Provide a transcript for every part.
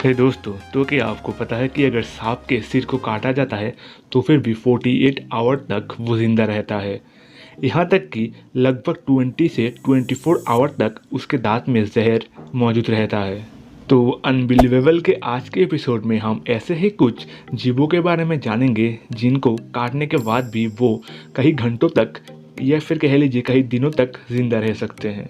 हे दोस्तों, तो क्या आपको पता है कि अगर सांप के सिर को काटा जाता है तो फिर भी 48 आवर तक वो जिंदा रहता है। यहाँ तक कि लगभग 20 से 24 आवर तक उसके दांत में जहर मौजूद रहता है। तो अनबिलीवेबल के आज के एपिसोड में हम ऐसे ही कुछ जीवों के बारे में जानेंगे जिनको काटने के बाद भी वो कई घंटों तक या फिर कह लीजिए कई दिनों तक जिंदा रह सकते हैं।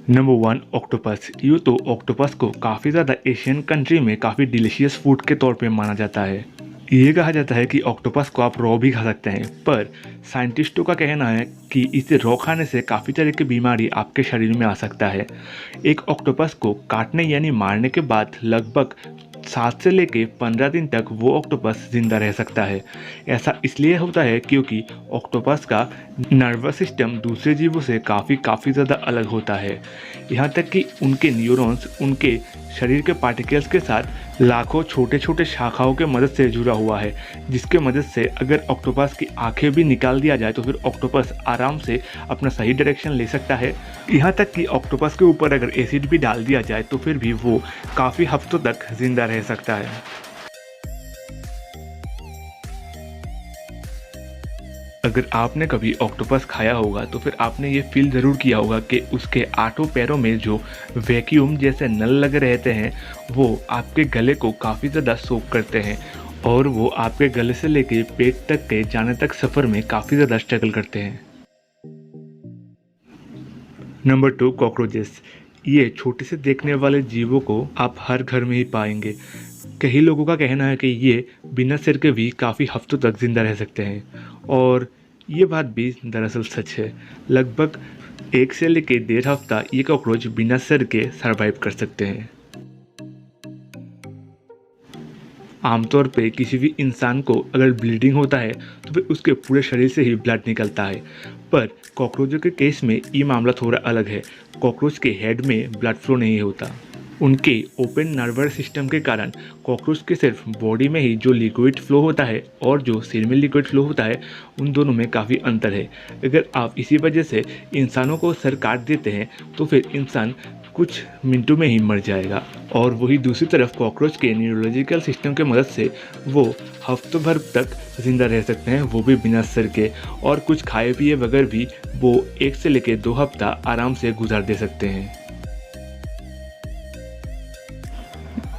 Number 1, octopus. यूँ तो ऑक्टोपस को काफ़ी ज़्यादा एशियन कंट्री में काफ़ी डिलीशियस फूड के तौर पे माना जाता है। ये कहा जाता है कि ऑक्टोपस को आप रॉ भी खा सकते हैं, पर साइंटिस्टों का कहना है कि इसे रॉ खाने से काफ़ी तरह की बीमारी आपके शरीर में आ सकता है। एक ऑक्टोपस को काटने यानी मारने के बाद लगभग 7 से लेके 15 दिन तक वो ऑक्टोपस जिंदा रह सकता है। ऐसा इसलिए होता है क्योंकि ऑक्टोपस का नर्वस सिस्टम दूसरे जीवों से काफ़ी ज़्यादा अलग होता है। यहाँ तक कि उनके न्यूरॉन्स उनके शरीर के पार्टिकल्स के साथ लाखों छोटे छोटे शाखाओं के मदद से जुड़ा हुआ है, जिसके मदद से अगर ऑक्टोपस की आंखें भी निकाल दिया जाए तो फिर ऑक्टोपस आराम से अपना सही डायरेक्शन ले सकता है। यहाँ तक कि ऑक्टोपस के ऊपर अगर एसिड भी डाल दिया जाए तो फिर भी वो काफ़ी हफ्तों तक जिंदा रह सकता है। अगर आपने कभी ऑक्टोपस खाया होगा तो फिर आपने ये फील ज़रूर किया होगा कि उसके 8 पैरों में जो वैक्यूम जैसे नल लगे रहते हैं वो आपके गले को काफ़ी ज़्यादा सोख करते हैं और वो आपके गले से लेके पेट तक के जाने तक सफ़र में काफ़ी ज़्यादा स्ट्रगल करते हैं। Number 2, cockroaches. ये छोटे से देखने वाले जीवों को आप हर घर में ही पाएंगे। कई लोगों का कहना है कि ये बिना सिर के भी काफ़ी हफ्तों तक जिंदा रह सकते हैं और ये बात भी दरअसल सच है। लगभग 1 से लेकर 1.5 हफ्ता ये कॉकरोच बिना सिर के सरवाइव कर सकते हैं। आमतौर पे किसी भी इंसान को अगर ब्लीडिंग होता है तो फिर उसके पूरे शरीर से ही ब्लड निकलता है, पर कॉकरोचों के केस में ये मामला थोड़ा अलग है। कॉकरोच के हेड में ब्लड फ्लो नहीं होता। उनके ओपन नर्वस सिस्टम के कारण कॉकरोच के सिर्फ बॉडी में ही जो लिक्विड फ्लो होता है और जो सिर में लिक्विड फ्लो होता है उन दोनों में काफ़ी अंतर है। अगर आप इसी वजह से इंसानों को सर काट देते हैं तो फिर इंसान कुछ मिनटों में ही मर जाएगा और वही दूसरी तरफ कॉकरोच के न्यूरोलॉजिकल सिस्टम की मदद से वो हफ्तों भर तक जिंदा रह सकते हैं, वो भी बिना सिर के, और कुछ खाए पिए बगैर भी वो 1 से लेकर 2 हफ्ता आराम से गुजार दे सकते हैं।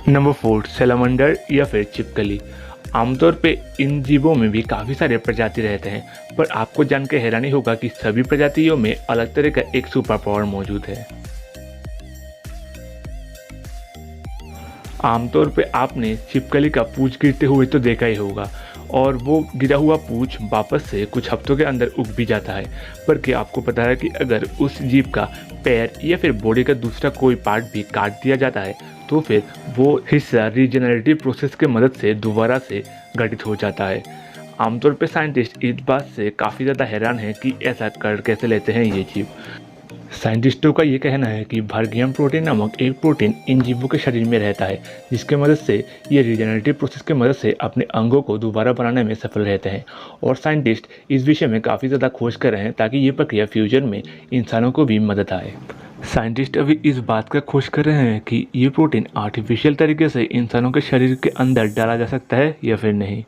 नंबर 4, सैलामैंडर या फिर छिपकली। आमतौर पे इन जीवों में भी काफ़ी सारे प्रजाति रहते हैं, पर आपको जानकर हैरानी होगा कि सभी प्रजातियों में अलग तरह का एक सुपर पावर मौजूद है। आमतौर पे आपने छिपकली का पूंछ गिरते हुए तो देखा ही होगा और वो गिरा हुआ पूंछ वापस से कुछ हफ्तों के अंदर उग भी जाता है। पर क्या आपको पता है कि अगर उस जीव का पैर या फिर बॉडी का दूसरा कोई पार्ट भी काट दिया जाता है तो फिर वो हिस्सा रीजनरेटिव प्रोसेस के मदद से दोबारा से गठित हो जाता है। आमतौर पे साइंटिस्ट इस बात से काफ़ी ज़्यादा हैरान हैं कि ऐसा कर कैसे लेते हैं ये जीव। साइंटिस्टों का ये कहना है कि वर्गियम प्रोटीन नामक एक प्रोटीन इन जीवों के शरीर में रहता है, जिसके मदद से ये रीजनरेटिव प्रोसेस की मदद से अपने अंगों को दोबारा बनाने में सफल रहते हैं और साइंटिस्ट इस विषय में काफ़ी ज़्यादा खोज कर रहे हैं ताकि ये प्रक्रिया फ्यूचर में इंसानों को भी मदद आए। साइंटिस्ट अभी इस बात का खोज कर रहे हैं कि ये प्रोटीन आर्टिफिशियल तरीके से इंसानों के शरीर के अंदर डाला जा सकता है या फिर नहीं।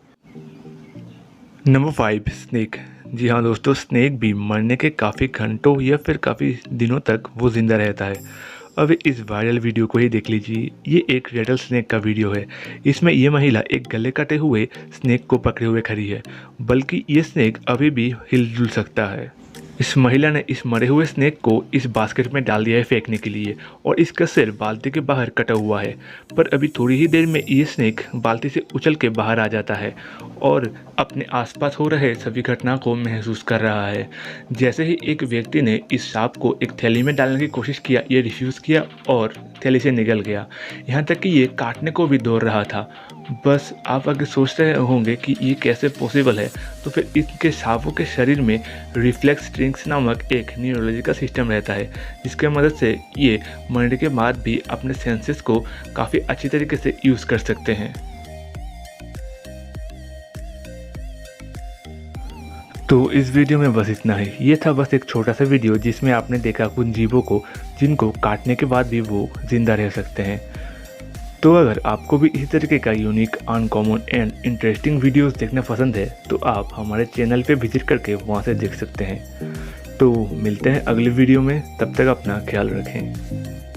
Number 5, snake. जी हाँ दोस्तों, स्नेक भी मरने के काफ़ी घंटों या फिर काफ़ी दिनों तक वो ज़िंदा रहता है। अब इस वायरल वीडियो को ही देख लीजिए। ये एक रेडल स्नेक का वीडियो है। इसमें ये महिला एक गले कटे हुए स्नेक को पकड़े हुए खड़ी है, बल्कि ये स्नेक अभी भी हिलजुल सकता है। इस महिला ने इस मरे हुए स्नेक को इस बास्केट में डाल दिया है फेंकने के लिए और इसका सिर बाल्टी के बाहर कटा हुआ है, पर अभी थोड़ी ही देर में ये स्नेक बाल्टी से उछल के बाहर आ जाता है और अपने आसपास हो रहे सभी घटना को महसूस कर रहा है। जैसे ही एक व्यक्ति ने इस सांप को एक थैली में डालने की कोशिश किया, ये रिफ्यूज़ किया और थैली से निकल गया। यहाँ तक कि ये काटने को भी दौड़ रहा था। बस आप अगर सोच रहे होंगे कि ये कैसे पॉसिबल है, तो फिर इनके सांपों के शरीर में रिफ्लेक्स स्ट्रिंग्स नामक एक न्यूरोलॉजिकल सिस्टम रहता है, जिसके मदद से ये मरने के बाद भी अपने सेंसेस को काफ़ी अच्छी तरीके से यूज़ कर सकते हैं। तो इस वीडियो में बस इतना ही। ये था बस एक छोटा सा वीडियो जिसमें आपने देखा कुछ जीवों को जिनको काटने के बाद भी वो जिंदा रह सकते हैं। तो अगर आपको भी इसी तरीके का unique, uncommon and interesting videos देखना पसंद है तो आप हमारे चैनल पे विजिट करके वहाँ से देख सकते हैं। तो मिलते हैं अगले वीडियो में, तब तक अपना ख्याल रखें।